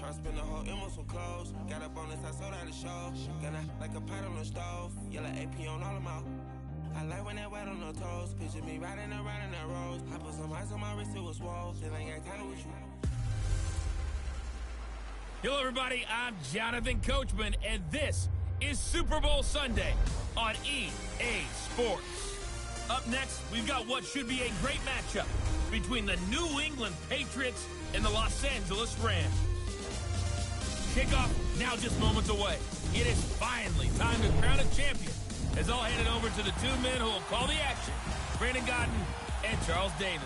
I spent the whole M on some clothes. Got a bonus, I sold out the show. Got like a pot on the stove. Yellow AP on all of my. I like when that wet on the toes. Picture me riding around in that rose. I put some ice on my wrist, it was swole. Then I got tired with you. Hello, everybody. I'm Jonathan Coachman, and this is Super Bowl Sunday on EA Sports. Up next, we've got what should be a great matchup between the New England Patriots and the Los Angeles Rams. Kickoff now just moments away. It is finally time to crown a champion, as I'll hand it over to the two men who will call the action, Brandon Godden and Charles Davis.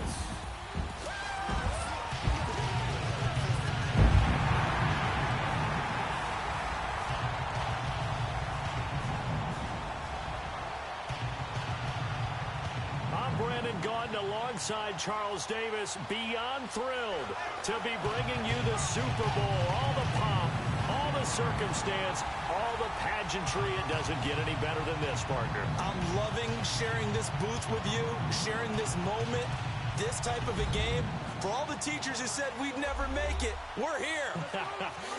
Alongside Charles Davis, beyond thrilled to be bringing you the Super Bowl. All the pomp, all the circumstance, all the pageantry. It doesn't get any better than this, partner. I'm loving sharing this booth with you, sharing this moment, this type of a game. For all the teachers who said we'd never make it, we're here.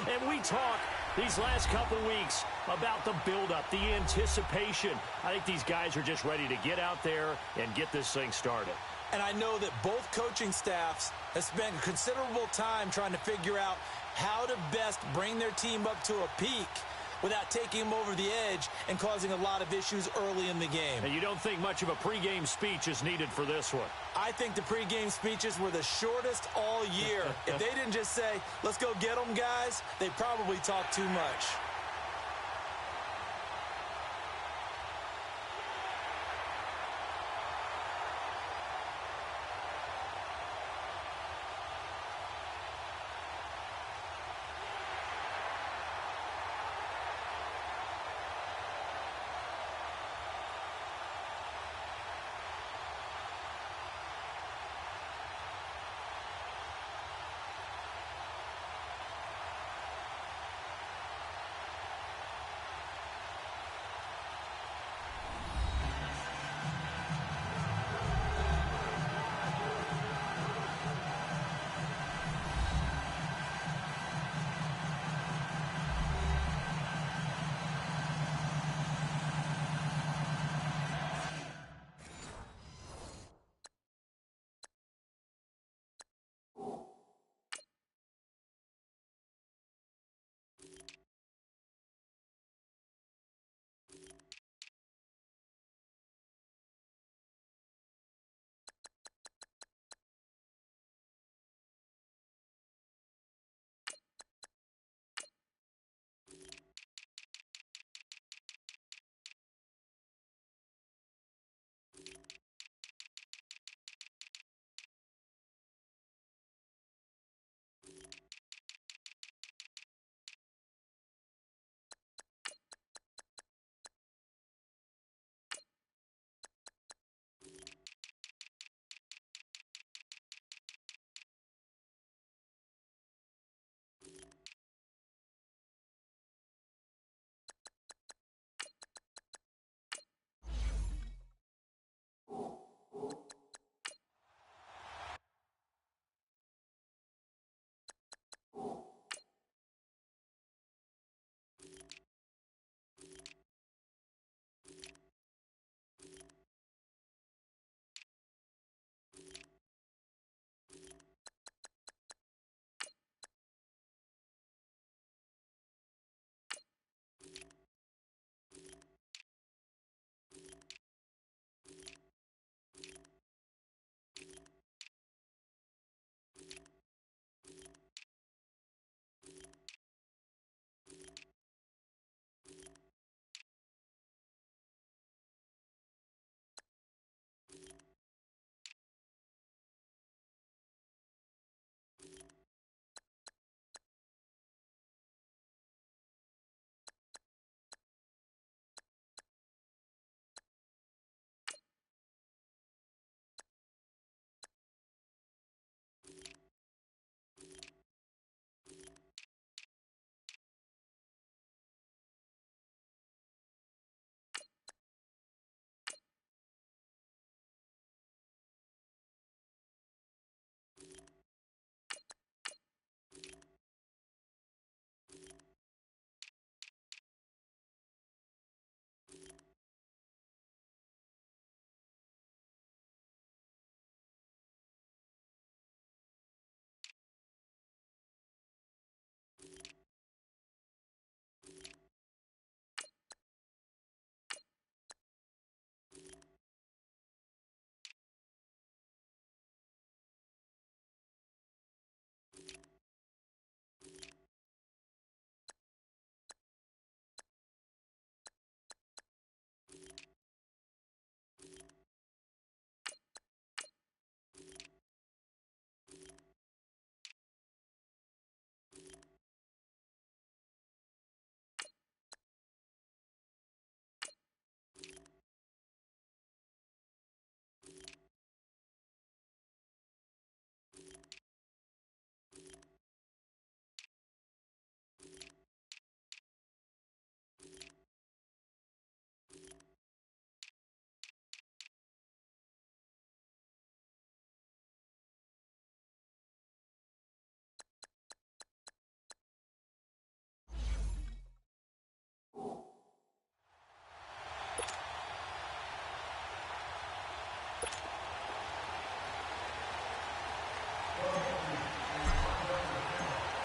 And we talk these last couple weeks about the buildup, the anticipation. I think these guys are just ready to get out there and get this thing started. And I know that both coaching staffs have spent considerable time trying to figure out how to best bring their team up to a peak without taking them over the edge and causing a lot of issues early in the game. And you don't think much of a pregame speech is needed for this one? I think the pregame speeches were the shortest all year. If they didn't just say, let's go get them, guys, they probably talked too much.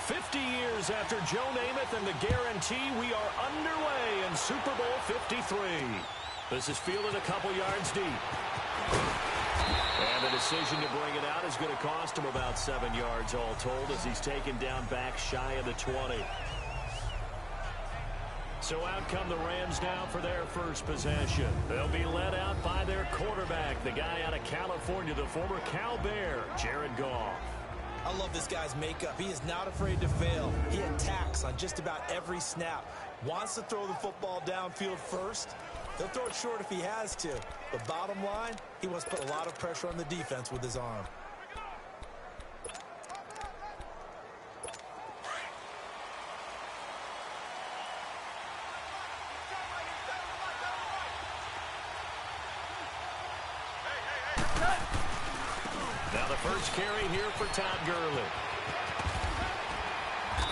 50 years after Joe Namath and the guarantee, we are underway in Super Bowl 53. This is fielded a couple yards deep. And the decision to bring it out is going to cost him about 7 yards all told as he's taken down back shy of the 20. So out come the Rams now for their first possession. They'll be led out by their quarterback, the guy out of California, the former Cal Bear, Jared Goff. I love this guy's makeup. He is not afraid to fail. He attacks on just about every snap. Wants to throw the football downfield first. He'll throw it short if he has to. But bottom line, he wants to put a lot of pressure on the defense with his arm. Now the first carry here for Todd Gurley.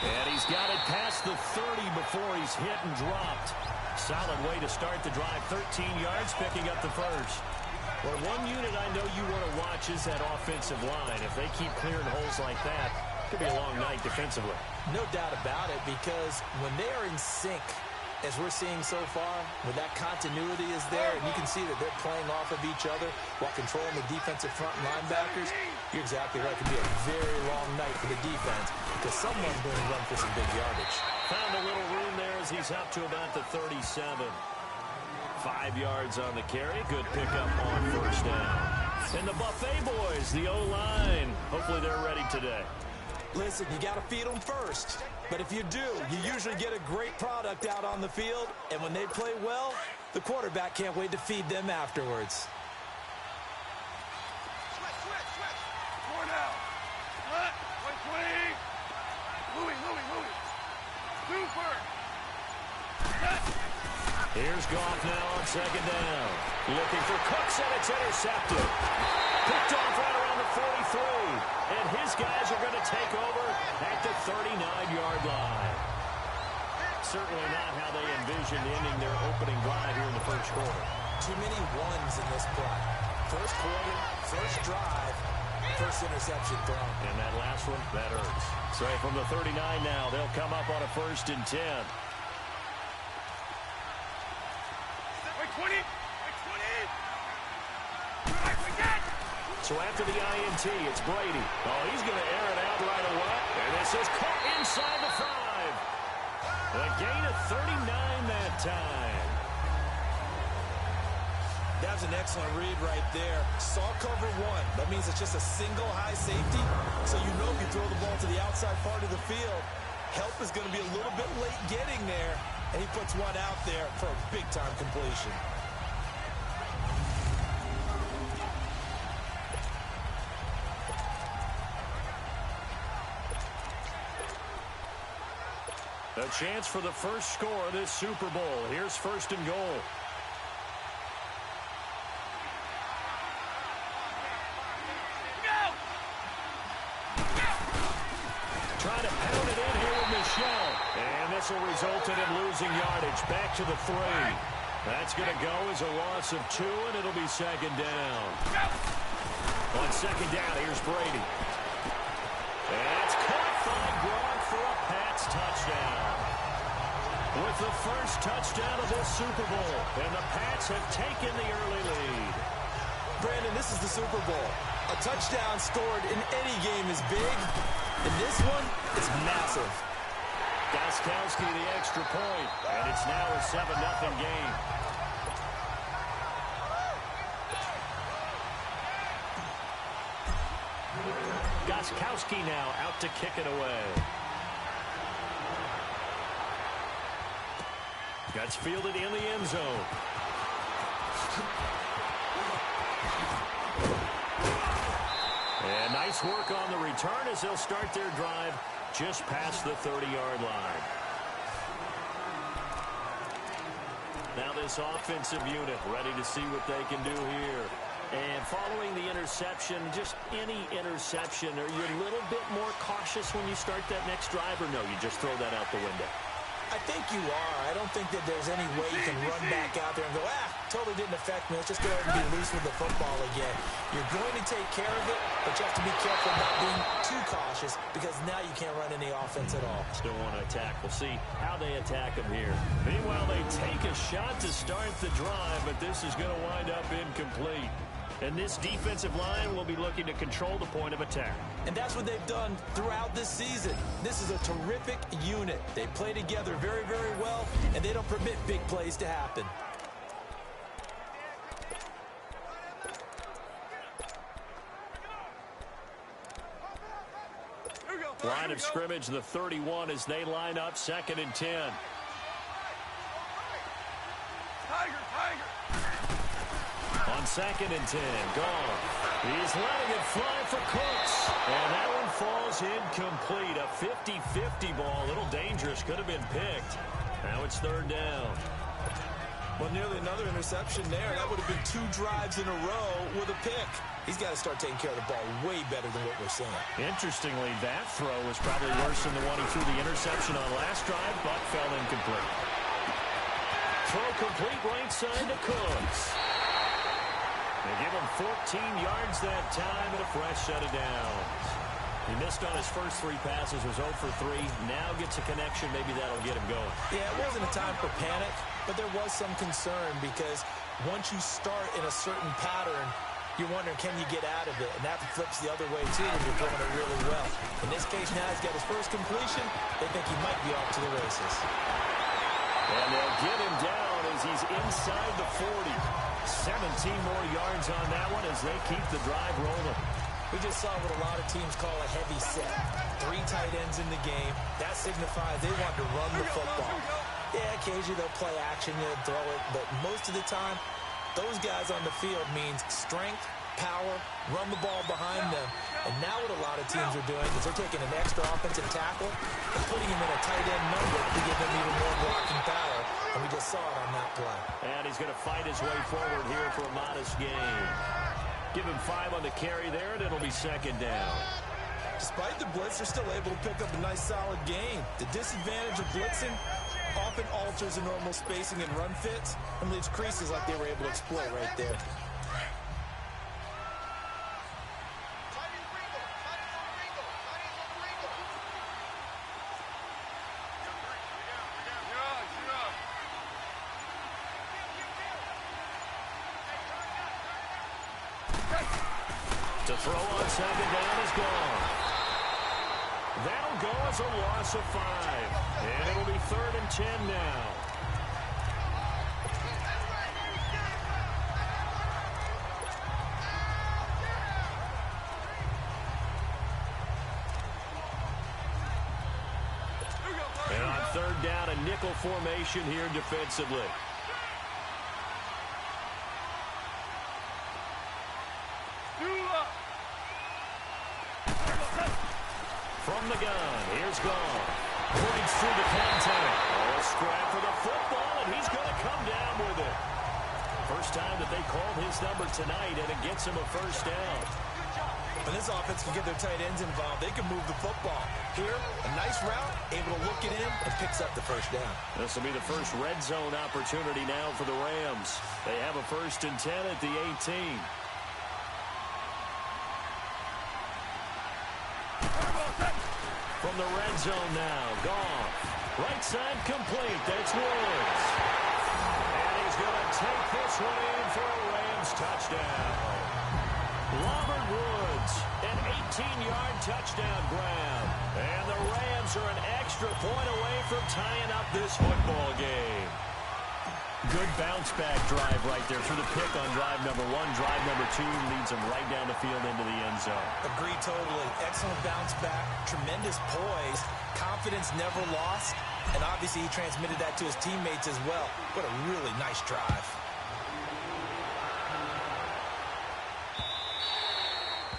And he's got it past the 30 before he's hit and dropped. Solid way to start the drive. 13 yards, picking up the first. Well, one unit I know you want to watch is that offensive line. If they keep clearing holes like that, it could be a long night defensively. No doubt about it, because when they are in sync, as we're seeing so far, when that continuity is there, and you can see that they're playing off of each other while controlling the defensive front linebackers, you're exactly right. It could be a very long night for the defense because someone's going to run for some big yardage. Found a little room there as he's up to about the 37. 5 yards on the carry. Good pickup on first down. And the Buffet boys, the O-line. Hopefully they're ready today. Listen, you got to feed them first. But if you do, you usually get a great product out on the field. And when they play well, the quarterback can't wait to feed them afterwards. More now. Let. 120. Louis. Super. Here's Goff now on second down. Looking for Cooks, and it's intercepted. Picked off right around the 43. And his guys are going to take over at the 39-yard line. Certainly not how they envisioned ending their opening drive here in the first quarter. Too many ones in this play. First quarter, first drive, first interception thrown. And that last one, that hurts. So from the 39 now, they'll come up on a 1st and 10. 20. So after the INT, it's Brady. Oh, he's going to air it out right away. And this is caught inside the 5. A gain of 39 that time. That was an excellent read right there. Saw cover 1. That means it's just a single high safety. So you know if you throw the ball to the outside part of the field, help is going to be a little bit late getting there. And he puts one out there for a big-time completion. A chance for the first score of this Super Bowl. Here's 1st and goal. Trying to pound it in here with Michelle. And this will result in him losing yardage. Back to the 3. That's going to go as a loss of 2, and it'll be second down. On second down, here's Brady. And it's caught by Gronk for a Pats touchdown. With the first touchdown of this Super Bowl, and the Pats have taken the early lead. Brandon, this is the Super Bowl. A touchdown scored in any game is big, and this one is massive. Gostkowski the extra point, and it's now a 7-0 game. Gostkowski now out to kick it away. Gets fielded in the end zone. And nice work on the return as they'll start their drive just past the 30-yard line. Now this offensive unit ready to see what they can do here. And following the interception, just any interception, are you a little bit more cautious when you start that next drive, or no, you just throw that out the window? I think you are. I don't think that there's any way you can run back out there and go, totally didn't affect me. Let's just go ahead and be loose with the football again. You're going to take care of it, but you have to be careful not being too cautious because now you can't run any offense at all. Still want to attack. We'll see how they attack him here. Meanwhile, they take a shot to start the drive, but this is going to wind up incomplete. And this defensive line will be looking to control the point of attack. And that's what they've done throughout this season. This is a terrific unit. They play together very, very well, and they don't permit big plays to happen. Line of scrimmage, the 31, as they line up 2nd and 10. Tiger. On 2nd and 10, gone. He's letting it fly for Cooks. And that one falls incomplete. A 50-50 ball. A little dangerous. Could have been picked. Now it's 3rd down. Well, nearly another interception there. That would have been 2 drives in a row with a pick. He's got to start taking care of the ball way better than what we're seeing. Interestingly, that throw was probably worse than the one he threw the interception on last drive, but fell incomplete. Throw complete right side to Cooks. They give him 14 yards that time and a fresh set of downs. He missed on his first 3 passes, was 0 for 3. Now gets a connection. Maybe that'll get him going. Yeah, it wasn't a time for panic, but there was some concern because once you start in a certain pattern, you're wondering, can you get out of it? And that flips the other way, too, when you're throwing it really well. In this case, now he's got his first completion. They think he might be off to the races. And they'll get him down as he's inside the 40. 17 more yards on that one as they keep the drive rolling. We just saw what a lot of teams call a heavy set. 3 tight ends in the game. That signifies they want to run the football. Yeah, occasionally they'll play action and throw it, but most of the time, those guys on the field means strength, power, run the ball behind them. And now what a lot of teams are doing is they're taking an extra offensive tackle and putting him in a tight end number to give them even more blocking power. And we just saw it on that play. And he's going to fight his way forward here for a modest gain. Give him 5 on the carry there, and it'll be 2nd down. Despite the blitz, they're still able to pick up a nice, solid gain. The disadvantage of blitzing often alters the normal spacing and run fits and leaves creases like they were able to exploit right there. To throw on 2nd down is gone. That'll go as a loss of 5. And it'll be 3rd and 10 now. And on 3rd down, a nickel formation here defensively. From the gun, here's Gone. Breaks through the contact. Oh, a scrap for the football, and he's going to come down with it. First time that they called his number tonight, and it gets him a 1st down. When this offense can get their tight ends involved, they can move the football. Here, a nice route, able to look it in, and picks up the 1st down. This will be the first red zone opportunity now for the Rams. They have a 1st and 10 at the 18. From the red zone now, Goff. Right side complete, that's Woods. And he's going to take this one in for a Rams touchdown. Robert Woods, an 18-yard touchdown grab. And the Rams are an extra point away from tying up this football game. Good bounce-back drive right there through the pick on drive number 1. Drive number 2 leads them right down the field into the end zone. Agreed totally. Excellent bounce-back, tremendous poise, confidence never lost, and obviously he transmitted that to his teammates as well. What a really nice drive.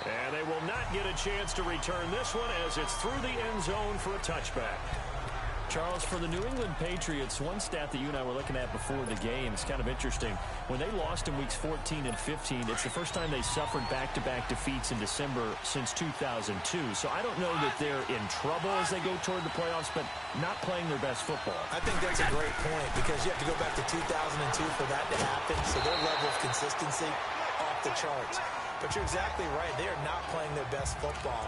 And they will not get a chance to return this one as it's through the end zone for a touchback. Charles, for the New England Patriots, one stat that you and I were looking at before the game is kind of interesting. When they lost in weeks 14 and 15, it's the first time they suffered back-to-back defeats in December since 2002. So I don't know that they're in trouble as they go toward the playoffs, but not playing their best football. I think that's a great point because you have to go back to 2002 for that to happen. So their level of consistency off the charts. But you're exactly right. They are not playing their best football.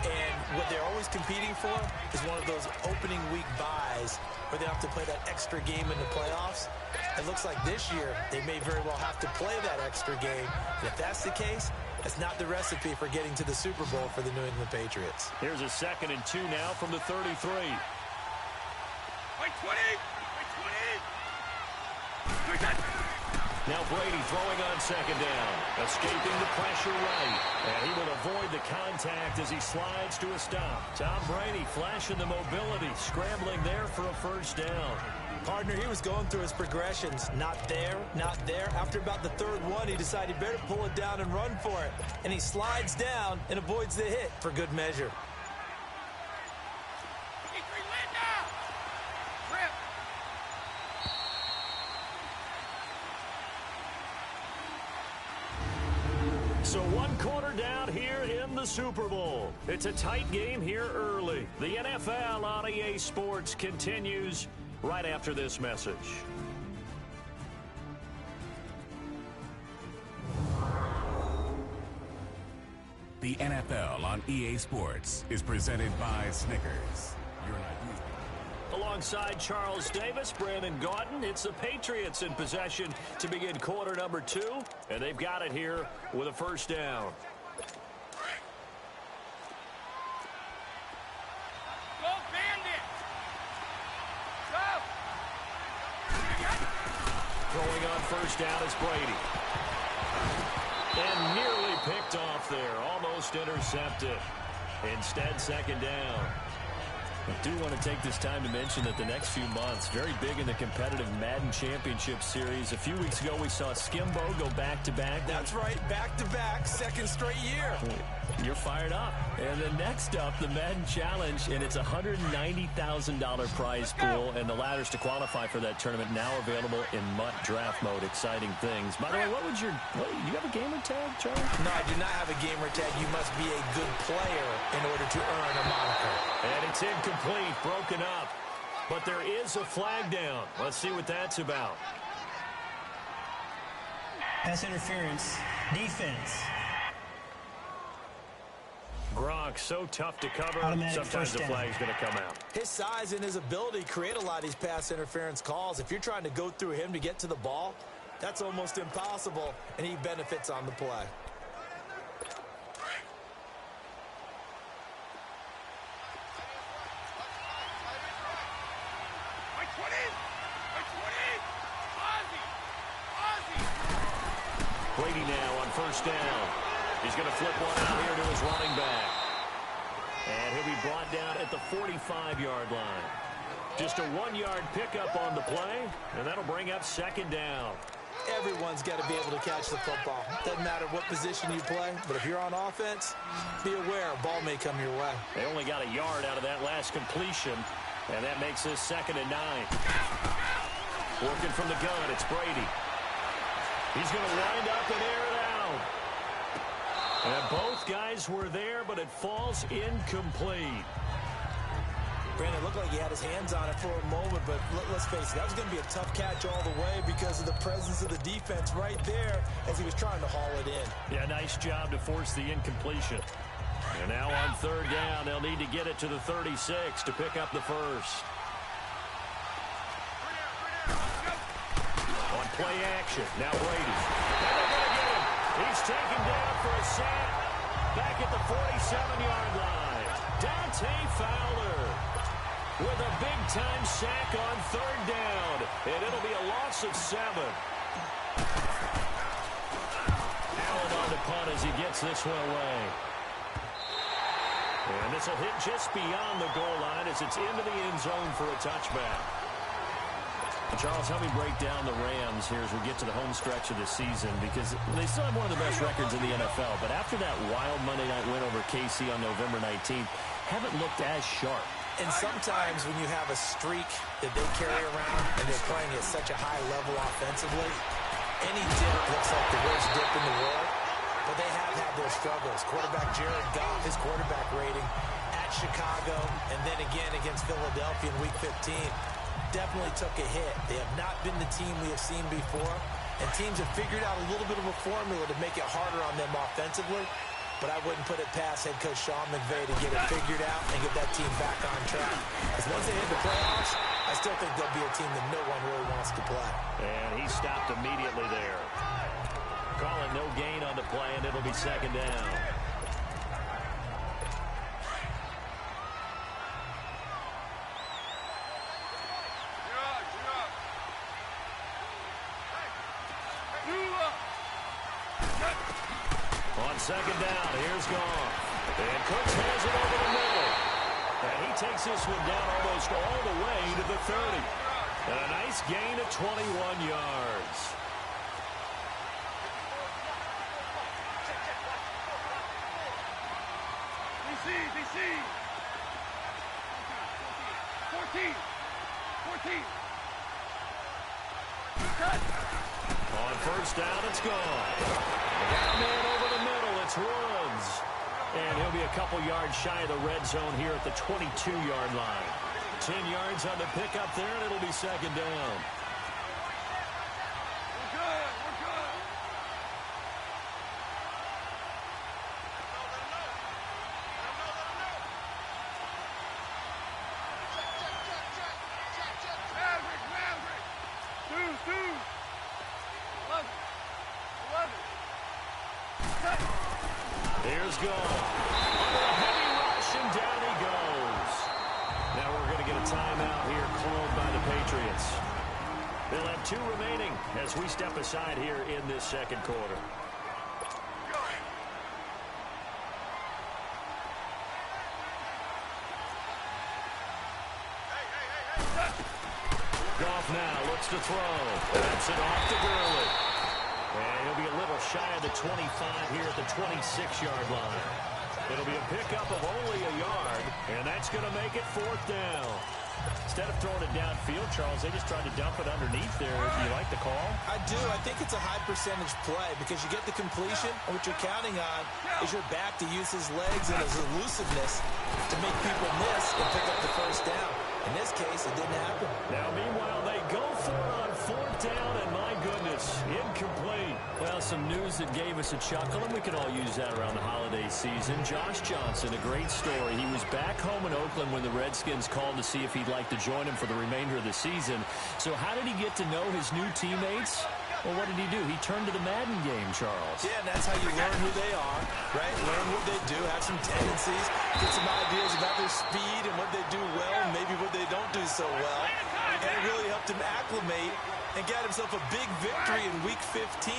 And what they're always competing for is one of those opening week buys where they have to play that extra game in the playoffs. It looks like this year they may very well have to play that extra game. And if that's the case, that's not the recipe for getting to the Super Bowl for the New England Patriots. Here's a 2nd and 2 now from the 33. Like 20! Like 20! Now Brady throwing on 2nd down, escaping the pressure right, and he will avoid the contact as he slides to a stop. Tom Brady flashing the mobility, scrambling there for a 1st down. Partner, he was going through his progressions. Not there, not there. After about the 3rd one, he decided he better pull it down and run for it. And he slides down and avoids the hit for good measure. So 1 quarter down here in the Super Bowl. It's a tight game here early. The NFL on EA Sports continues right after this message. The NFL on EA Sports is presented by Snickers. You're not using it. Alongside Charles Davis, Brandon Gaudin, it's the Patriots in possession to begin quarter number 2, and they've got it here with a 1st down. Go Bandit! Go! Throwing on 1st down is Brady. And nearly picked off there, almost intercepted. Instead, 2nd down. I do want to take this time to mention that the next few months, very big in the competitive Madden Championship Series. A few weeks ago, we saw Skimbo go back-to-back. That's right, back-to-back, 2nd straight year. You're fired up. And then next up, the Madden Challenge, and it's a $190,000 prize pool, and the ladders to qualify for that tournament now available in MUT draft mode. Exciting things. By the way, do you have a gamer tag, Charlie? No, I do not have a gamer tag. You must be a good player in order to earn a moniker. And it's incomplete, broken up. But there is a flag down. Let's see what that's about. Pass interference. Defense. Gronk, so tough to cover. Automatic Sometimes the 1st down. flag's going to come out. His size and his ability create a lot of these pass interference calls. If you're trying to go through him to get to the ball, that's almost impossible, and he benefits on the play. Like 20! Like 20! Ozzy! Brady now on 1st down. He's going to flip one out here to his running back. And he'll be brought down at the 45-yard line. Just a 1-yard pickup on the play, and that'll bring up 2nd down. Everyone's got to be able to catch the football. Doesn't matter what position you play, but if you're on offense, be aware a ball may come your way. They only got a yard out of that last completion, and that makes this 2nd and 9. Working from the gun, it's Brady. He's going to wind up and air it out. And both guys were there, but it falls incomplete. Brandon, it looked like he had his hands on it for a moment, but let's face it, that was going to be a tough catch all the way because of the presence of the defense right there as he was trying to haul it in. Yeah, nice job to force the incompletion. And now on 3rd down, they'll need to get it to the 36 to pick up the 1st. On play action, now Brady. And they're going to get him. He's taken down for a sack back at the 47-yard line. Dante Fowler with a big-time sack on 3rd down. And it'll be a loss of 7. Allen on the punt as he gets this one away. And this will hit just beyond the goal line as it's into the end zone for a touchback. Charles, help me break down the Rams here as we get to the home stretch of the season, because they still have one of the best records in the NFL. But after that wild Monday night win over KC on November 19th, haven't looked as sharp. And sometimes when you have a streak that they carry around and they're playing at such a high level offensively, any dip looks like the worst dip in the world. But they have had their struggles. Quarterback Jared Goff, his quarterback rating at Chicago, and then again against Philadelphia in Week 15, definitely took a hit. They have not been the team we have seen before, and teams have figured out a little bit of a formula to make it harder on them offensively. But I wouldn't put it past head coach Sean McVay to get it figured out and get that team back on track. Because once they hit the playoffs, I still think they'll be a team that no one really wants to play. And he stopped immediately there. Call it no gain on the play, and it'll be second down. On second down, here's Goff. And Cooks has it over the middle. And he takes this one down almost all the way to the 30. And a nice gain of 21 yards. DC. 14. On first down, it's gone. Got a man over the middle. It's Woods. And he'll be a couple yards shy of the red zone here at the 22-yard line. 10 yards on the pickup there, and it'll be second down. We're good. Maverick. 2. 11. Here's Goff. Under a heavy rush, and down he goes. Now we're going to get a timeout here called by the Patriots. They'll have 2 remaining as we step aside here in this second quarter. Goff now looks to throw. That's it off to Gurley. And he'll be a little shy of the 25 here at the 26-yard line. It'll be a pickup of only a yard, and that's going to make it fourth down. Instead of throwing it downfield, Charles, they just tried to dump it underneath there. Do you like the call? I do. I think it's a high-percentage play because you get the completion, and what you're counting on is your back to use his legs and his elusiveness to make people miss and pick up the first down. In this case, it didn't happen. Now, meanwhile, they go for it on fourth down, and my goodness, incomplete. Well, some news that gave us a chuckle, and we can all use that around the holiday season. Josh Johnson, a great story. He was back home in Oakland when the Redskins called to see if he'd like to join him for the remainder of the season. So how did he get to know his new teammates? Well, what did he do? He turned to the Madden game, Charles. Yeah, and that's how you learn who they are, right? Learn what they do, have some tendencies, get some ideas about their speed and what they do well and maybe what they don't do so well. And it really helped him acclimate and got himself a big victory in Week 15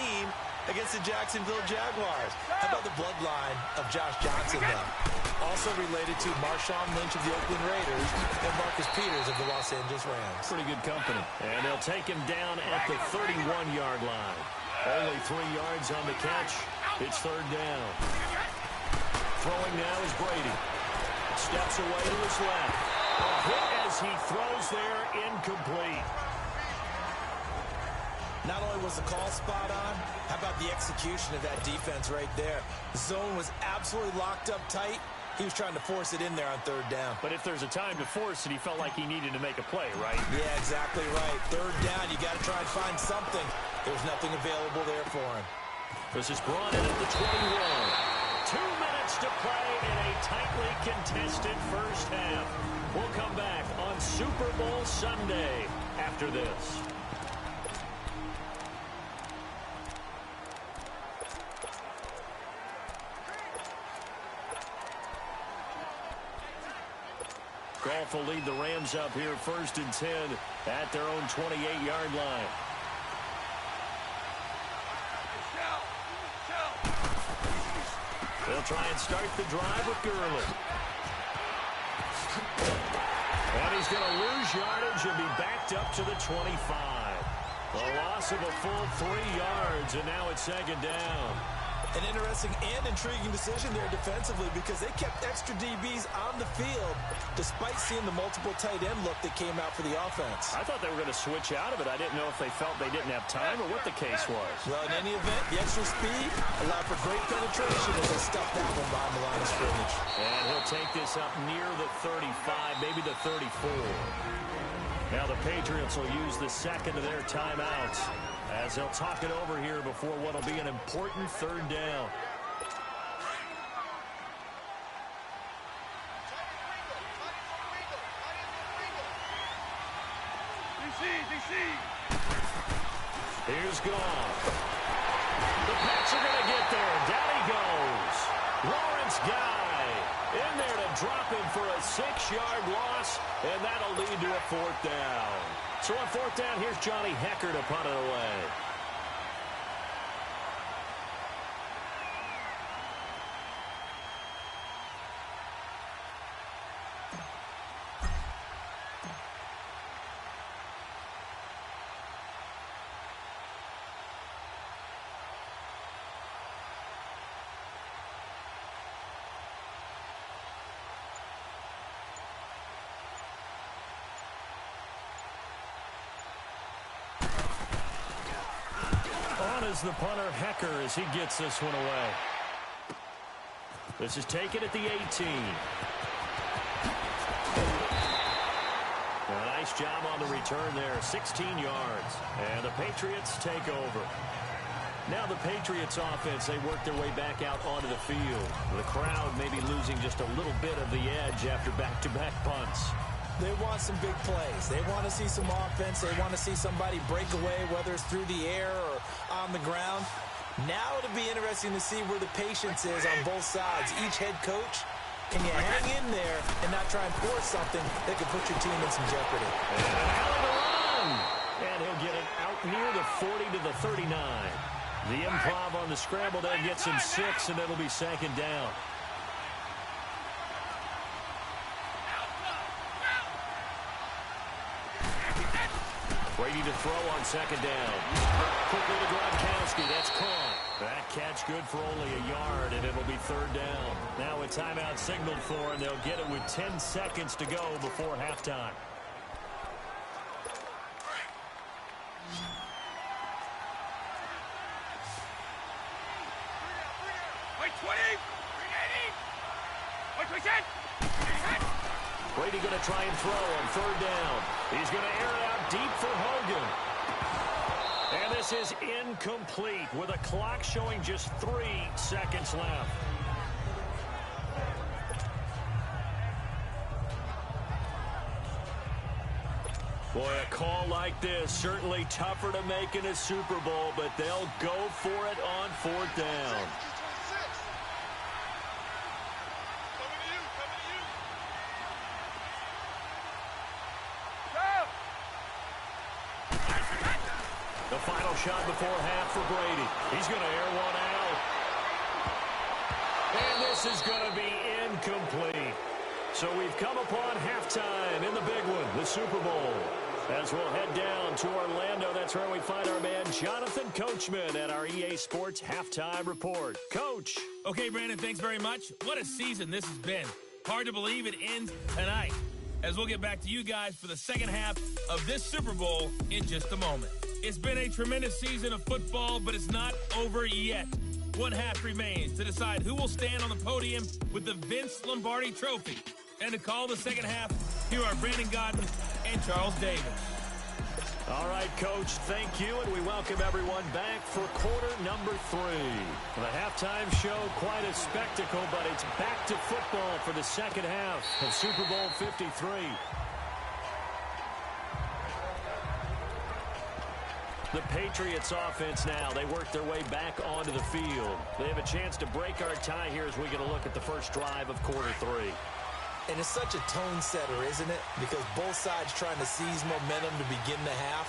against the Jacksonville Jaguars. How about the bloodline of Josh Johnson, though? Also related to Marshawn Lynch of the Oakland Raiders and Marcus Peters of the Los Angeles Rams. Pretty good company. And they'll take him down at the 31-yard line. Only 3 yards on the catch. It's third down. Throwing now is Brady. Steps away to his left. A hit as he throws there, incomplete. Not only was the call spot on, how about the execution of that defense right there? The zone was absolutely locked up tight. He was trying to force it in there on third down. But if there's a time to force it, he felt like he needed to make a play, right? Yeah, exactly right. Third down, you got to try and find something. There's nothing available there for him. This is brought in at the 21. 2 minutes to play in a tightly contested first half. We'll come back on Super Bowl Sunday after this. Goff will lead the Rams up here first and 10 at their own 28-yard line. They'll try and start the drive with Gurley. And he's going to lose yardage and be backed up to the 25. A loss of a full 3 yards, and now it's second down. An interesting and intriguing decision there defensively because they kept extra DBs on the field despite seeing the multiple tight end look that came out for the offense. I thought they were going to switch out of it. I didn't know if they felt they didn't have time or what the case was. Well, in any event, the extra speed allowed for great penetration as they stuffed that one behind the line of scrimmage. And he'll take this up near the 35, maybe the 34. Now the Patriots will use the second of their timeouts as they'll talk it over here before what will be an important third down. DC. Here's Goff. The Pats are going to get there. Down he goes. Lawrence Guy in there to drop him for a 6-yard loss, and that'll lead to a fourth down. So on fourth down, here's Johnny Hecker to punt it away. Is the punter Hecker as he gets this one away. This is taken at the 18. A nice job on the return there, 16 yards. And the Patriots take over. Now the Patriots offense, they work their way back out onto the field. The crowd may be losing just a little bit of the edge after back-to-back punts. They want some big plays. They want to see some offense. They want to see somebody break away, whether it's through the air or on the ground. Now it'll be interesting to see where the patience is on both sides. Each head coach, can you hang in there and not try and force something that could put your team in some jeopardy? And a hell of a run! And he'll get it out near the 40 to the 39. The improv on the scramble then gets him 6, and it'll be second down. Brady to throw on second down. Quickly to Gronkowski. That's caught. That catch good for only a yard, and it'll be third down. Now a timeout signaled for, and they'll get it with 10 seconds to go before halftime. Brady going to try and throw on third down. He's going to air it out deep for Hogan. And this is incomplete with a clock showing just 3 seconds left. Boy, a call like this, certainly tougher to make in a Super Bowl, but they'll go for it on fourth down. The final shot before half for Brady. He's going to air one out. And this is going to be incomplete. So we've come upon halftime in the big one, the Super Bowl. As we'll head down to Orlando, that's where we find our man Jonathan Coachman at our EA Sports Halftime Report. Coach. Okay, Brandon, thanks very much. What a season this has been. Hard to believe it ends tonight. As we'll get back to you guys for the second half of this Super Bowl in just a moment. It's been a tremendous season of football, but it's not over yet. One half remains to decide who will stand on the podium with the Vince Lombardi Trophy. And to call the second half, here are Brandon Godden and Charles Davis. All right, Coach, thank you, and we welcome everyone back for quarter number 3. The halftime show, quite a spectacle, but it's back to football for the second half of Super Bowl 53. The Patriots offense now, they work their way back onto the field. They have a chance to break our tie here as we get a look at the first drive of quarter 3. And it's such a tone setter, isn't it? Because both sides trying to seize momentum to begin the half.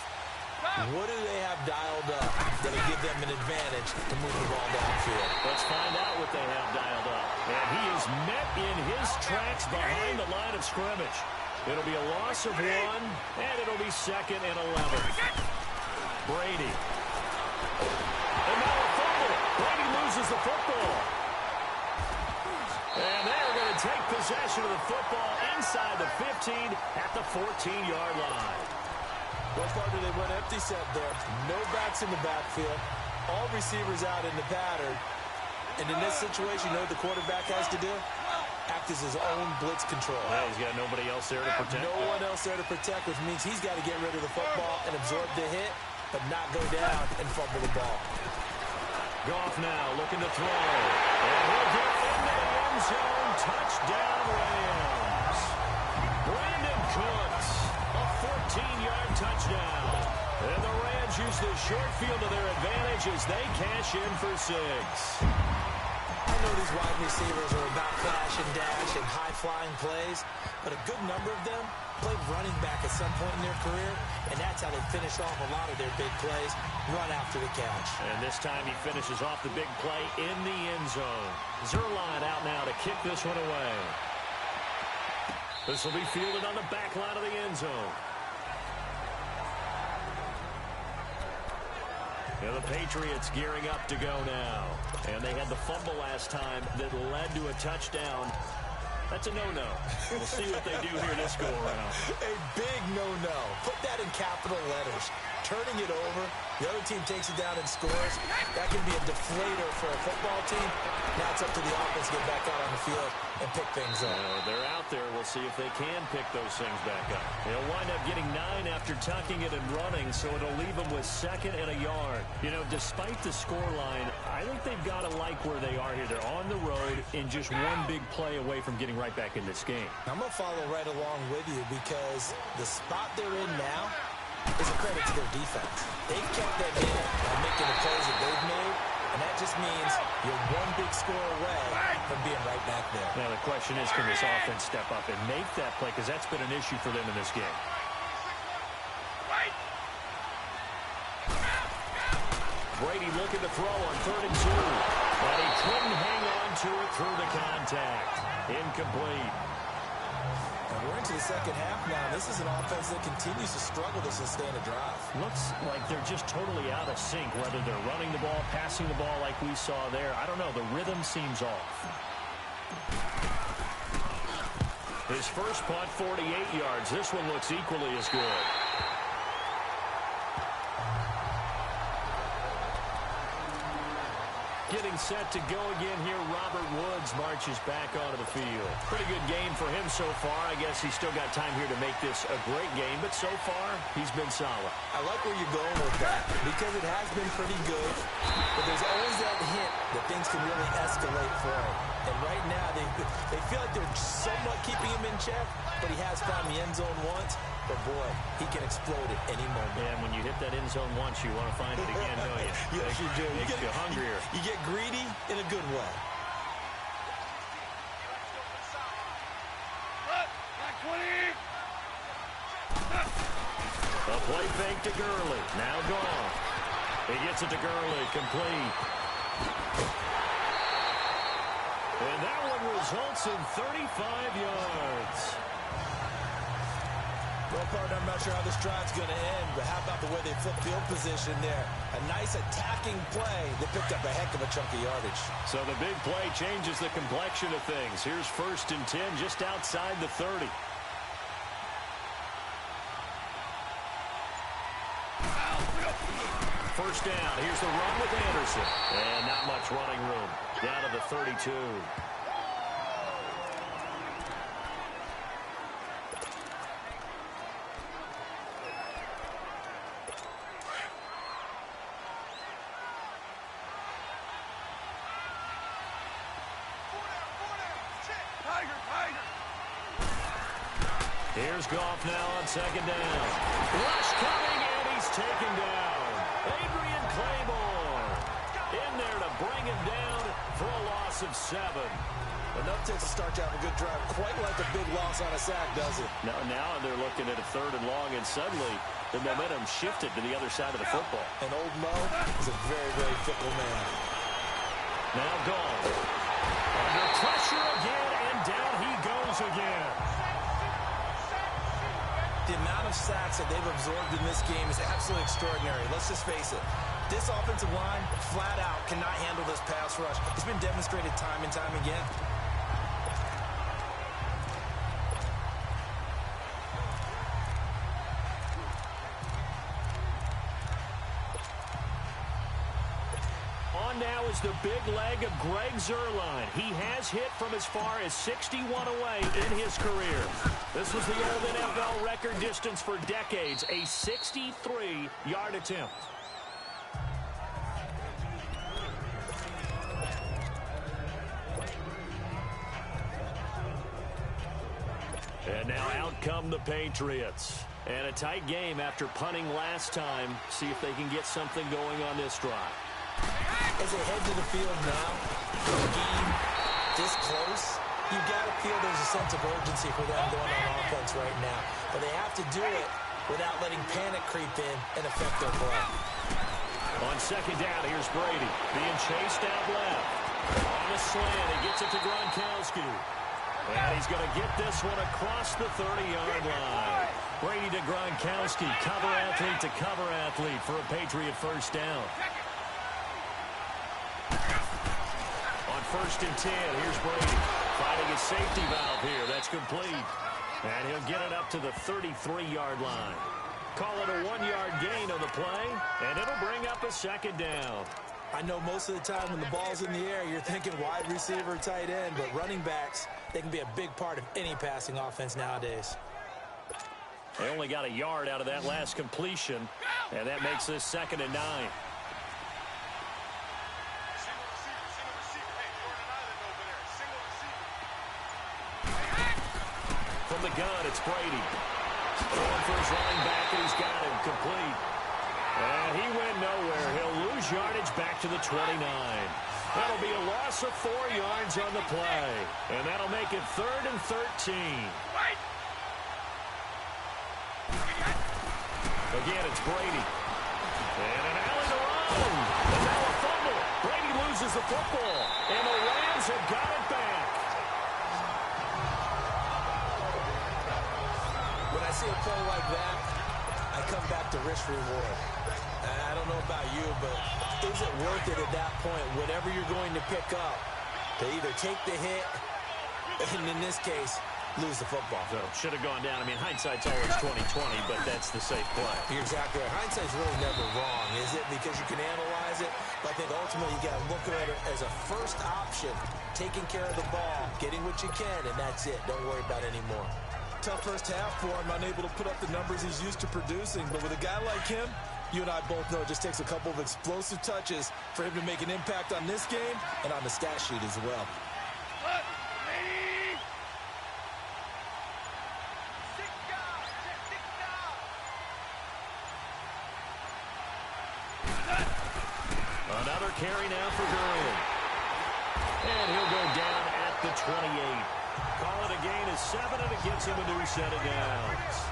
What do they have dialed up that'll give them an advantage to move the ball downfield? Let's find out what they have dialed up. And he is met in his tracks behind the line of scrimmage. It'll be a loss of 1, and it'll be 2nd and 11. Brady. And now a fumble. Brady loses loses the football. And they are going to take possession of the football inside the 15 at the 14-yard line. What part do they went empty set there? No backs in the backfield. All receivers out in the pattern. And in this situation, you know what the quarterback has to do? Act as his own blitz control. Yeah, he's got nobody else there to protect. No one else there to protect, which means he's got to get rid of the football and absorb the hit, but not go down and fumble the ball. Goff now looking to throw. And he'll get into the end zone. Touchdown, Rams. Brandon Cooks, a 14-yard touchdown. And the Rams use the short field to their advantage as they cash in for 6. I know these wide receivers are about flash and dash and high-flying plays, but a good number of them played running back at some point in their career, and that's how they finish off a lot of their big plays, run after the catch. And this time he finishes off the big play in the end zone. Zerline out now to kick this one away. This will be fielded on the back line of the end zone. And the Patriots gearing up to go now. And they had the fumble last time that led to a touchdown. That's a no-no. We'll see what they do here this go-around. A big no-no. Put that in capital letters. Turning it over, the other team takes it down and scores. That can be a deflator for a football team. Now it's up to the offense to get back out on the field and pick things up. They're out there. We'll see if they can pick those things back up. They'll wind up getting 9 after tucking it and running, so it'll leave them with 2nd and a yard. You know, despite the scoreline, I think they've got to like where they are here. They're on the road in just one big play away from getting right back in this game. I'm going to follow right along with you because the spot they're in now is a credit to their defense. They've kept them in by making the plays that they've made, and that just means you're one big score away from being right back there. Now the question is, can this offense step up and make that play? Because that's been an issue for them in this game. Brady looking to throw on 3rd and 2. But he couldn't hang on to it through the contact. Incomplete. And we're into the second half now. This is an offense that continues to struggle to sustain a drive. Looks like they're just totally out of sync, whether they're running the ball, passing the ball like we saw there. I don't know. The rhythm seems off. His first punt, 48 yards. This one looks equally as good. Getting set to go again here, Robert Woods marches back onto the field. Pretty good game for him so far. I guess he's still got time here to make this a great game, but so far, he's been solid. I like where you're going with that because it has been pretty good, but there's always that hint that things can really escalate for him. And right now, they feel like they're somewhat keeping him in check, but he has found the end zone once. But, boy, he can explode at any moment. And when you hit that end zone once, you want to find it again, don't you? Yes, you do. Makes you hungrier. You get greedy in a good way. A play fake to Gurley. Now gone. He gets it to Gurley. Complete. And that one results in 35 yards. Well, partner, I'm not sure how this drive's going to end, but how about the way they flip field position there? A nice attacking play that picked up a heck of a chunk of yardage. So the big play changes the complexion of things. Here's 1st and 10 just outside the 30. First down. Here's the run with Anderson. And not much running room. Down to the 32. Here's Goff now on 2nd down. Rush coming, and he's taken down. Adrian Claymore in there to bring him down for a loss of 7. Enough takes to start to have a good drive. Quite like a big loss on a sack, does it? Now they're looking at a 3rd and long, and suddenly the momentum shifted to the other side of the football. And old Mo is a very, very fickle man. Now gone. Under pressure again, and down he goes again. The amount of sacks that they've absorbed in this game is absolutely extraordinary. Let's just face it. This offensive line, flat out, cannot handle this pass rush. It's been demonstrated time and time again. On now is the big leg of Greg Zuerlein. He has hit from as far as 61 away in his career. This was the old NFL record distance for decades, a 63-yard attempt. And now out come the Patriots. And a tight game after punting last time. See if they can get something going on this drive. As they head to the field now, the game this close, you got to feel there's a sense of urgency for them going on offense right now. But they have to do it without letting panic creep in and affect their play. On second down, here's Brady being chased out left. On the slant, he gets it to Gronkowski. And he's going to get this one across the 30-yard line. Brady to Gronkowski, cover athlete for a Patriot first down. On 1st and 10, here's Brady finding his safety valve here. That's complete. And he'll get it up to the 33-yard line. Call it a 1-yard gain on the play, and it'll bring up a second down. I know most of the time when the ball's in the air, you're thinking wide receiver, tight end, but running backs, they can be a big part of any passing offense nowadays. They only got a yard out of that last completion, and that makes this 2nd and 9. From the gun, it's Brady. Throwing for his running back, and he's got him complete. And he went nowhere. He'll lose yardage back to the 29. That'll be a loss of 4 yards on the play. And that'll make it 3rd and 13. Again, it's Brady. And an alley to run. And now a fumble. Brady loses the football. And the Rams have got it back. When I see a play like that, I come back to risk reward. I don't know about you, but is it worth it at that point, whatever you're going to pick up, to either take the hit, and in this case, lose the football? So should have gone down. I mean, hindsight's always 20/20, but that's the safe play. You're exactly right. Hindsight's really never wrong, is it? Because you can analyze it, but I think ultimately you got to look at it as a first option, taking care of the ball, getting what you can, and that's it. Don't worry about it anymore. Tough first half for him, unable to put up the numbers he's used to producing, but with a guy like him, you and I both know it just takes a couple of explosive touches for him to make an impact on this game and on the stat sheet as well. Another carry now for Gurley. And he'll go down at the 28. Call it a gain of 7, and it gets him a new set of downs.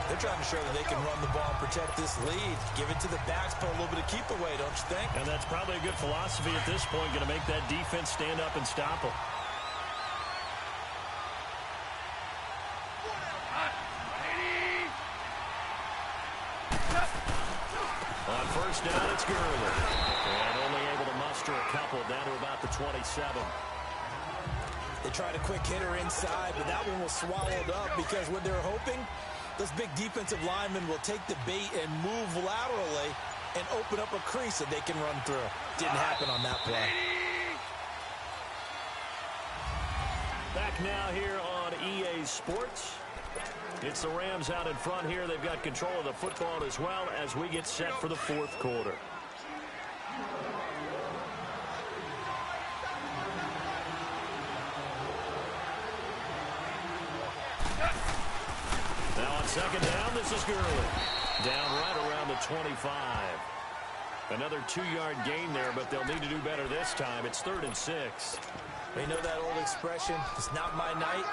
They're trying to show that they can run the ball and protect this lead. Give it to the backs, put a little bit of keep away, don't you think? And that's probably a good philosophy at this point, going to make that defense stand up and stop them. On first down, it's Gurley. And only able to muster a couple down to about the 27. They tried a quick hitter inside, but that one was swallowed up because what they're hoping, those big defensive linemen will take the bait and move laterally and open up a crease that they can run through. Didn't happen on that play. Back now here on EA Sports. It's the Rams out in front here. They've got control of the football as well as we get set for the 4th quarter. Now on second down, this is Gurley. Down right around the 25. Another 2-yard gain there, but they'll need to do better this time. It's 3rd and 6. They know that old expression, it's not my night.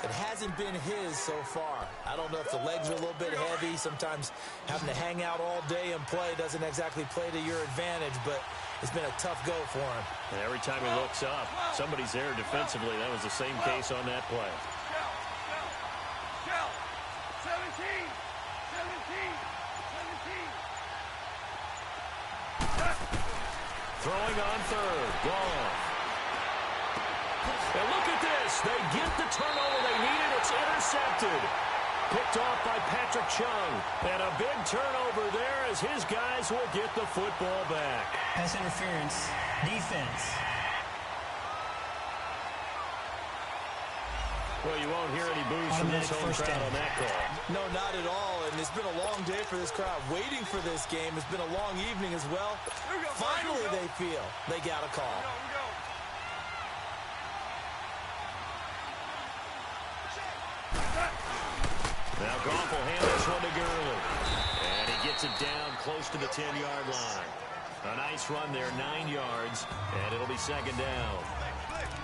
It hasn't been his so far. I don't know if the legs are a little bit heavy. Sometimes having to hang out all day and play doesn't exactly play to your advantage, but it's been a tough go for him. And every time he looks up, somebody's there defensively. That was the same case on that play. 17. Throwing on third. Gone. And look at this. They get the turnover they needed. It's intercepted. Picked off by Patrick Chung. And a big turnover there as his guys will get the football back. Pass interference. Defense. Well, you won't hear any boos from this home crowd on that call. No, not at all. And it's been a long day for this crowd waiting for this game. It's been a long evening as well. Finally, they feel they got a call. Now Goff will hand this one to Gurley. And he gets it down close to the 10-yard line. A nice run there, 9 yards, and it'll be second down.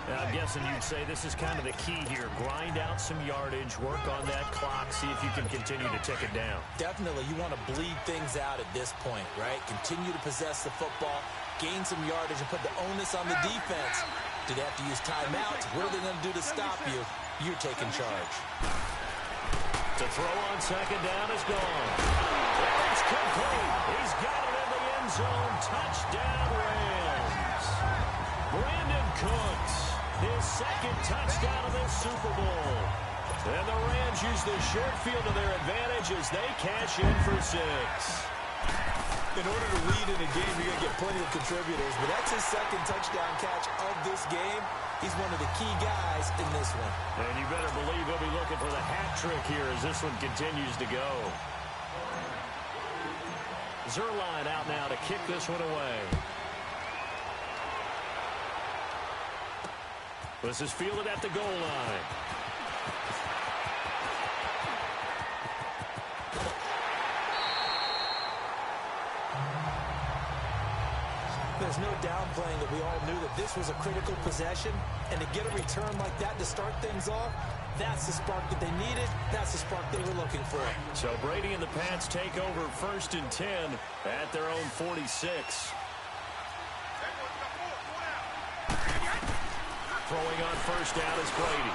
Now, I'm guessing you'd say this is kind of the key here. Grind out some yardage, work on that clock, see if you can continue to tick it down. Definitely. You want to bleed things out at this point, right? Continue to possess the football, gain some yardage, and put the onus on the defense. Do they have to use timeouts? What are they going to do to stop you? You're taking charge. To throw on second down is gone. It's complete. He's got it in the end zone. Touchdown, Rams. Brandon Cooks, his second touchdown of this Super Bowl. And the Rams use the short field to their advantage as they cash in for 6. In order to lead in a game, you're going to get plenty of contributors, but that's his second touchdown catch of this game. He's one of the key guys in this one. And you better believe he'll be looking for the hat trick here as this one continues to go. Zerline out now to kick this one away. This is fielded at the goal line. There's no downplaying that we all knew that this was a critical possession, and to get a return like that to start things off, that's the spark that they needed. That's the spark they were looking for. So Brady and the Pats take over 1st and 10 at their own 46. Throwing on first down is Brady.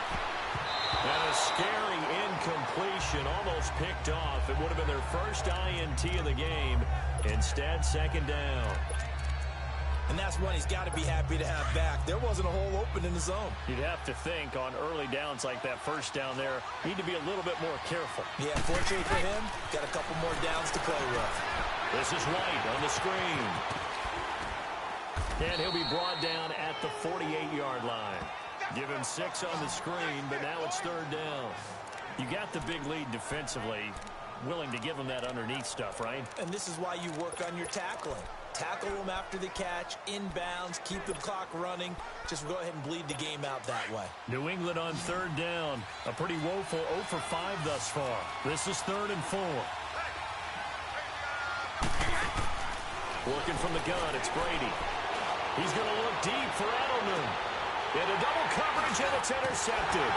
And a scary incompletion, almost picked off. It would have been their first INT of the game. Instead, second down. And that's one he's got to be happy to have back. There wasn't a hole open in the zone. You'd have to think on early downs like that first down there, need to be a little bit more careful. Yeah, fortunately for him, got a couple more downs to play with. This is White on the screen. And he'll be brought down at the 48-yard line. Give him 6 on the screen, but now it's third down. You got the big lead defensively, willing to give him that underneath stuff, right? And this is why you work on your tackling. Tackle them after the catch, inbounds, keep the clock running. Just go ahead and bleed the game out that way. New England on third down. A pretty woeful 0 for 5 thus far. This is 3rd and 4. Working from the gun, it's Brady. He's going to look deep for Edelman. Into double coverage, and it's intercepted.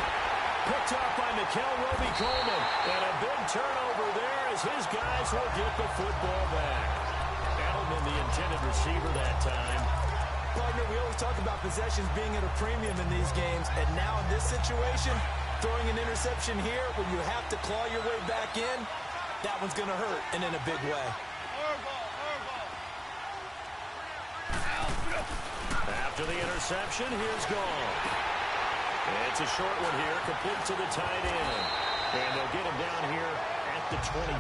Picked up by Mikel Roby-Coleman. And a big turnover there as his guys will get the football back. Edelman, the intended receiver that time. Partner, we always talk about possessions being at a premium in these games. And now in this situation, throwing an interception here when you have to claw your way back in, that one's going to hurt, and in a big way. After the interception, here's Gone. It's a short one here, complete to the tight end. And they'll get him down here at the 23.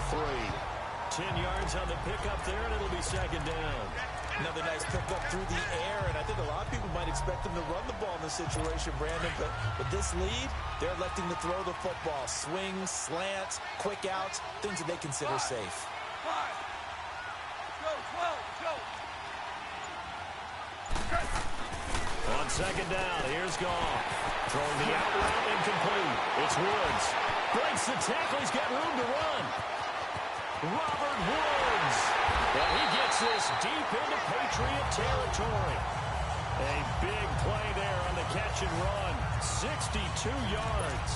10 yards on the pickup there, and it'll be second down. Another nice pickup through the air, and I think a lot of people might expect them to run the ball in this situation, Brandon, but with this lead, they're electing to throw the football. Swings, slants, quick outs, things that they consider safe. On second down, here's Goff. Throwing the out route, incomplete. It's Woods. Breaks the tackle, he's got room to run. Robert Woods. And he gets this deep into Patriot territory. A big play there on the catch and run. 62 yards.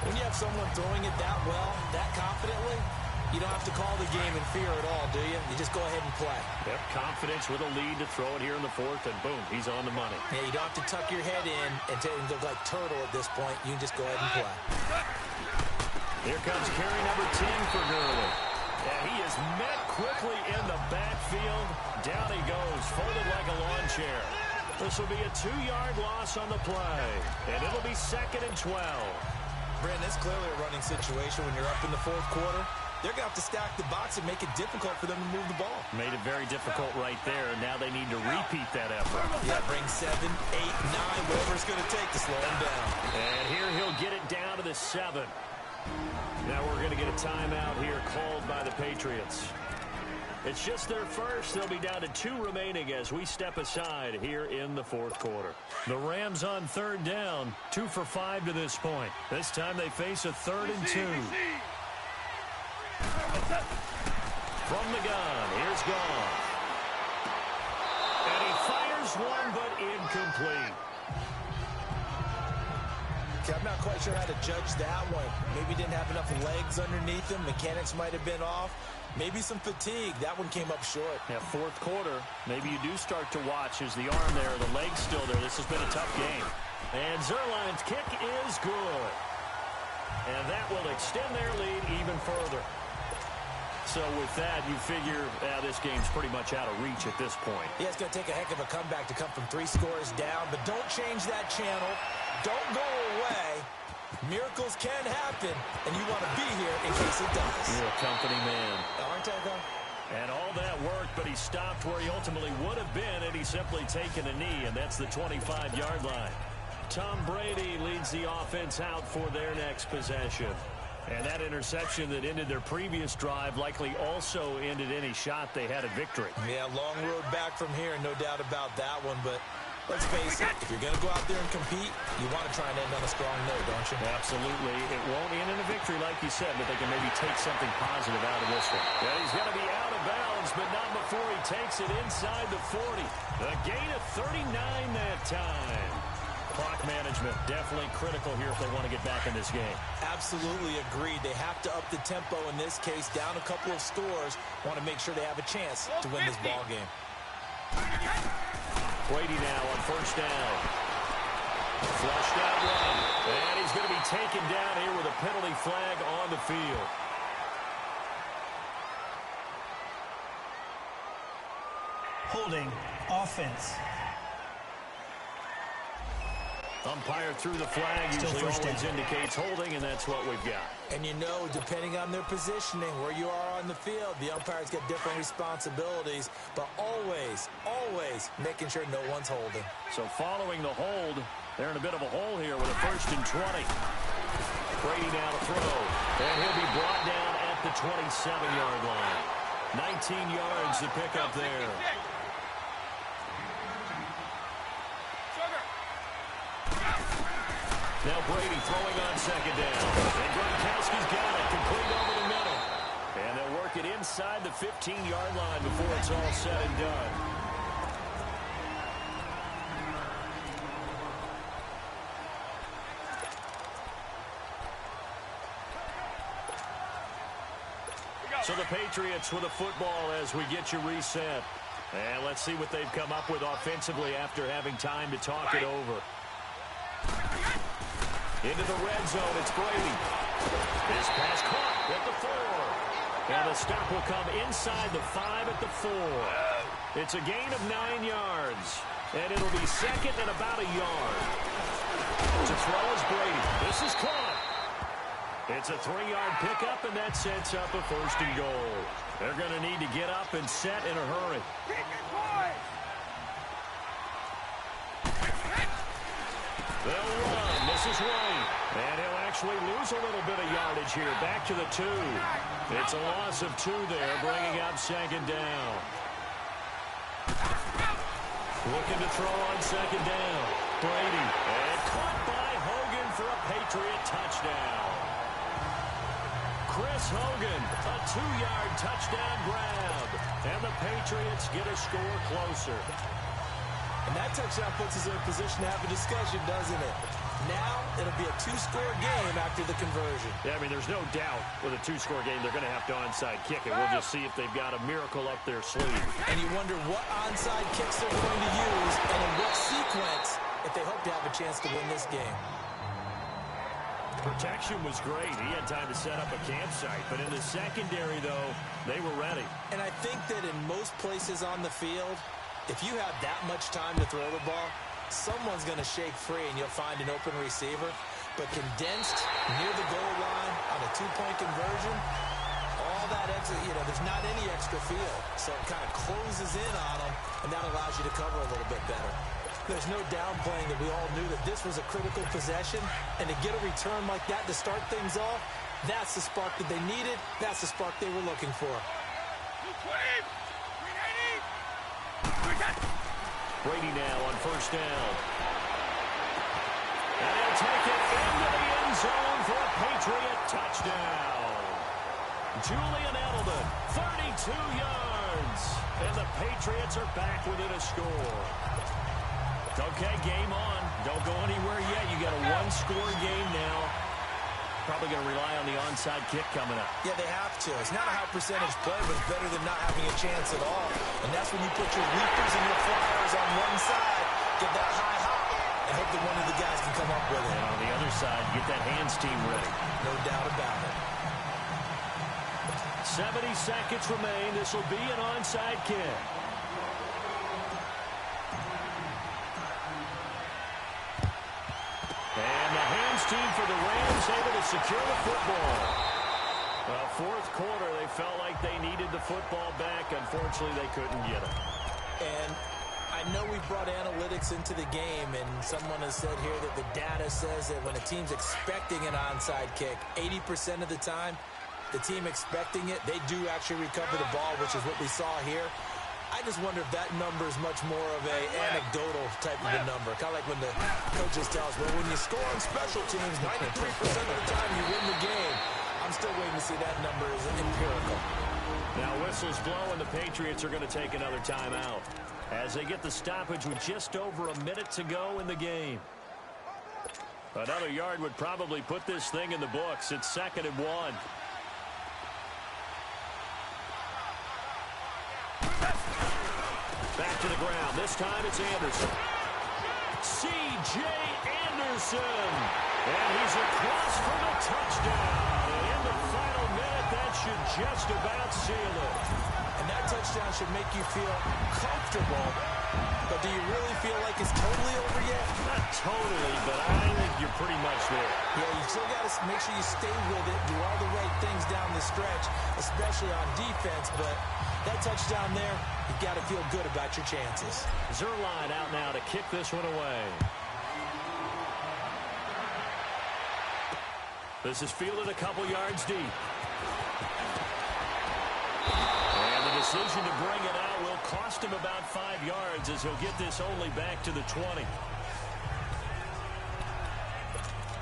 When you have someone throwing it that well, that confidently, you don't have to call the game in fear at all, do you? You just go ahead and play. Yep, confidence with a lead to throw it here in the 4th, and boom, he's on the money. Yeah, you don't have to tuck your head in and look like turtle at this point. You can just go ahead and play. Here comes carry number 10 for Gurley. And he is met quickly in the backfield. Down he goes, folded like a lawn chair. This will be a 2-yard loss on the play. And it'll be 2nd and 12. Brandon, it's clearly a running situation when you're up in the 4th quarter. They're going to have to stack the box and make it difficult for them to move the ball. Made it very difficult right there. Now they need to repeat that effort. Yeah, bring 7, 8, 9, whatever it's going to take to slow him down. And here he'll get it down to the 7. Now we're going to get a timeout here called by the Patriots. It's just their first. They'll be down to 2 remaining as we step aside here in the 4th quarter. The Rams on 3rd down, 2 for 5 to this point. This time they face a 3rd and 2. From the gun, here's Goff. And he fires one, but incomplete. Okay, I'm not quite sure how to judge that one. Maybe didn't have enough legs underneath him. Mechanics might have been off. Maybe some fatigue. That one came up short. Yeah, 4th quarter. Maybe you do start to watch as the arm there, the leg's still there. This has been a tough game. And Zerline's kick is good. And that will extend their lead even further. So with that, you figure this game's pretty much out of reach at this point. Yeah, it's going to take a heck of a comeback to come from 3 scores down. But don't change that channel. Don't go away. Miracles can happen, and you want to be here in case it does. You're a company man. Aren't I, though? And all that work, but he stopped where he ultimately would have been had he simply taken a knee, and that's the 25-yard line. Tom Brady leads the offense out for their next possession. And that interception that ended their previous drive likely also ended any shot they had at victory. Yeah, long road back from here, no doubt about that one. But let's face it, if you're going to go out there and compete, you want to try and end on a strong note, don't you? Absolutely. It won't end in a victory, like you said, but they can maybe take something positive out of this one. Yeah, he's going to be out of bounds, but not before he takes it inside the 40. A gain of 39 that time. Clock management definitely critical here if they want to get back in this game. Absolutely agreed. They have to up the tempo in this case, down a couple of scores. Want to make sure they have a chance to win this ball game. Brady now on 1st down. Flushed out run. And he's going to be taken down here with a penalty flag on the field. Holding offense. Umpire threw the flag, usually always indicates holding, and that's what we've got. And you know, depending on their positioning, where you are on the field, the umpires get different responsibilities, but always, always making sure no one's holding. So following the hold, they're in a bit of a hole here with a 1st and 20. Brady now to throw, and he'll be brought down at the 27-yard line. 19 yards to pick up there. Now Brady throwing on 2nd down. And Gronkowski's got it, complete over the middle. And they'll work it inside the 15-yard line before it's all said and done. So the Patriots with a football as we get you reset. And let's see what they've come up with offensively after having time to talk it over. Into the red zone, it's Brady. This pass caught at the 4. And the stop will come inside the 5 at the 4. It's a gain of 9 yards. And it'll be 2nd and about a yard. To throw is Brady. This is caught. It's a 3-yard pickup, and that sets up a 1st and goal. They're going to need to get up and set in a hurry. They'll run. This is White. And he'll actually lose a little bit of yardage here. Back to the 2. It's a loss of 2 there, bringing up 2nd down. Looking to throw on 2nd down. Brady. And caught by Hogan for a Patriot touchdown. Chris Hogan, a 2-yard touchdown grab. And the Patriots get a score closer. And that touchdown puts us in a position to have a discussion, doesn't it? Now, it'll be a 2-score game after the conversion. Yeah, I mean, there's no doubt with a 2-score game, they're going to have to onside kick it. We'll just see if they've got a miracle up their sleeve. And you wonder what onside kicks they're going to use and in what sequence if they hope to have a chance to win this game. Protection was great. He had time to set up a campsite. But in the secondary, though, they were ready. And I think that in most places on the field, if you have that much time to throw the ball, someone's going to shake free and you'll find an open receiver. But condensed near the goal line on a two-point conversion, all that extra, there's not any extra field. So it kind of closes in on them, and that allows you to cover a little bit better. There's no downplaying that we all knew that this was a critical possession, and to get a return like that to start things off, that's the spark that they needed. That's the spark they were looking for. Brady now on first down. And he'll take it into the end zone for a Patriot touchdown. Julian Edelman, 32 yards. And the Patriots are back within a score. Okay, game on. Don't go anywhere yet. You got a one-score game now. Probably going to rely on the onside kick coming up. Yeah, they have to. It's not a high percentage play, but it's better than not having a chance at all. And that's when you put your leapers and your flyers on one side, get that high hop, and hope that one of the guys can come up with it. And on the other side, get that hands team ready. No doubt about it. 70 seconds remain. This will be an onside kick. And the hands team for the Rams able to secure the football. Well, fourth quarter, they felt like they needed the football back. Unfortunately, they couldn't get it. And I know we brought analytics into the game, and someone has said here that the data says that when a team's expecting an onside kick, 80% of the time, the team expecting it, they do actually recover the ball, which is what we saw here. I just wonder if that number is much more of a anecdotal type of a number. Kind of like when the coaches tell us, well, when you score on special teams, 93% of the time you win the game. I'm still waiting to see that number is empirical. Now whistles blow, and the Patriots are going to take another timeout as they get the stoppage with just over a minute to go in the game. Another yard would probably put this thing in the books. It's 2nd and 1. Back to the ground. This time it's Anderson. C.J. Anderson. And he's across for the touchdown. And in the final minute, that should just about seal it. And that touchdown should make you feel comfortable. But do you really feel like it's totally over yet? Not totally, but I think you're pretty much there. Yeah, you still got to make sure you stay with it, do all the right things down the stretch, especially on defense. But that touchdown there, you've got to feel good about your chances. Zerline out now to kick this one away. This is fielded a couple yards deep. And the decision to bring it out will cost him about 5 yards as he'll get this only back to the 20.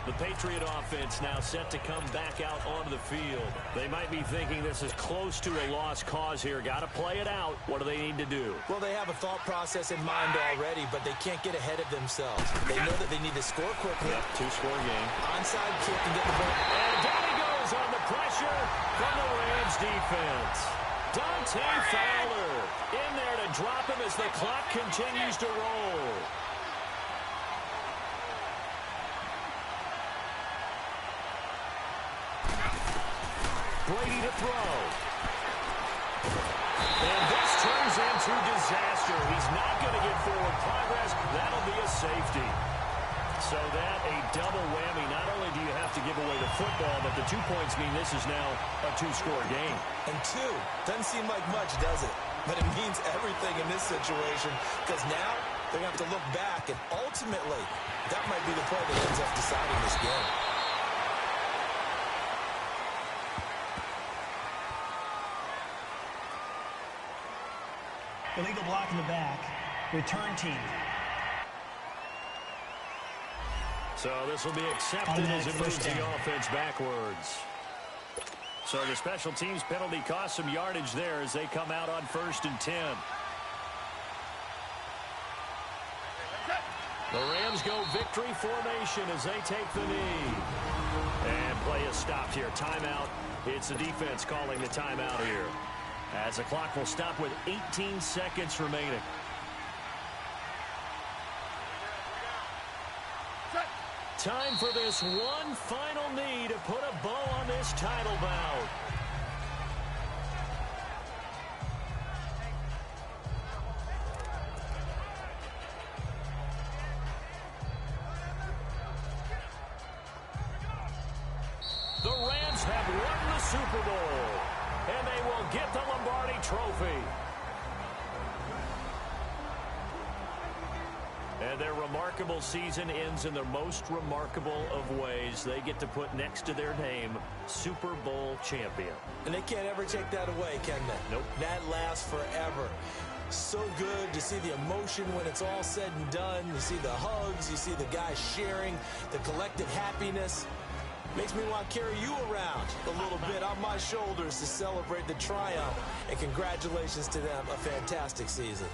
The Patriot offense now set to come back out onto the field. They might be thinking this is close to a lost cause here. Got to play it out. What do they need to do? Well, they have a thought process in mind already, but they can't get ahead of themselves. They know that they need to score quickly. Yep, two-score game. Onside kick and get the ball. And down he goes on the pressure from the Rams defense. Dante Fowler in there to drop him as the clock continues to roll. Brady to throw. And this turns into disaster. He's not going to get forward progress. That'll be a safety. So that a double whammy. Not only do you have to give away the football, but the 2 points mean this is now a two-score game. And two, doesn't seem like much, does it? But it means everything in this situation, because now they're going to have to look back, and ultimately, that might be the play that ends up deciding this game. Illegal block in the back. Return team. So this will be accepted as it moves the offense backwards. So the special teams penalty cost some yardage there as they come out on 1st and 10. The Rams go victory formation as they take the knee. And play is stopped here. Timeout. It's the defense calling the timeout here, as the clock will stop with 18 seconds remaining. Time for this one final knee to put a bow on this title bout. The Rams have won the Super Bowl, and they will get the Lombardi Trophy. And their remarkable season ends in the most remarkable of ways. They get to put next to their name, Super Bowl champion. And they can't ever take that away, can they? Nope. That lasts forever. So good to see the emotion when it's all said and done. You see the hugs, you see the guys sharing, the collective happiness. Makes me want to carry you around a little bit on my shoulders to celebrate the triumph. And congratulations to them, a fantastic season.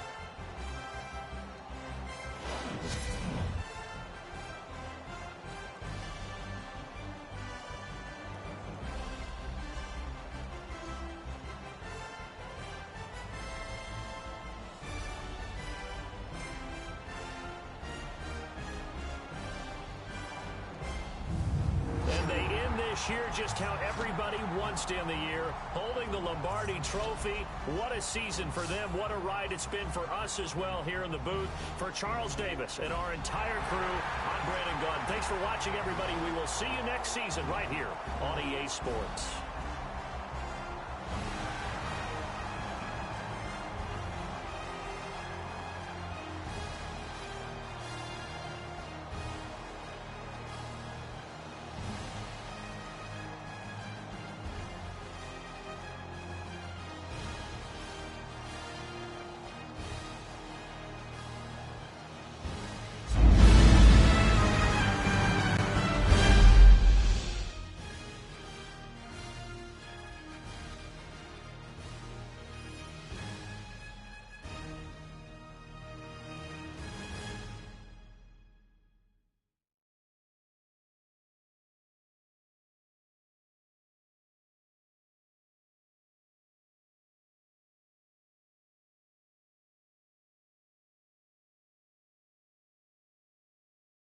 Year just how everybody wants to end the year, holding the Lombardi Trophy. What a season for them. What a ride it's been for us as well here in the booth. For Charles Davis and our entire crew, I'm Brandon Gunn. Thanks for watching, everybody. We will see you next season right here on EA Sports.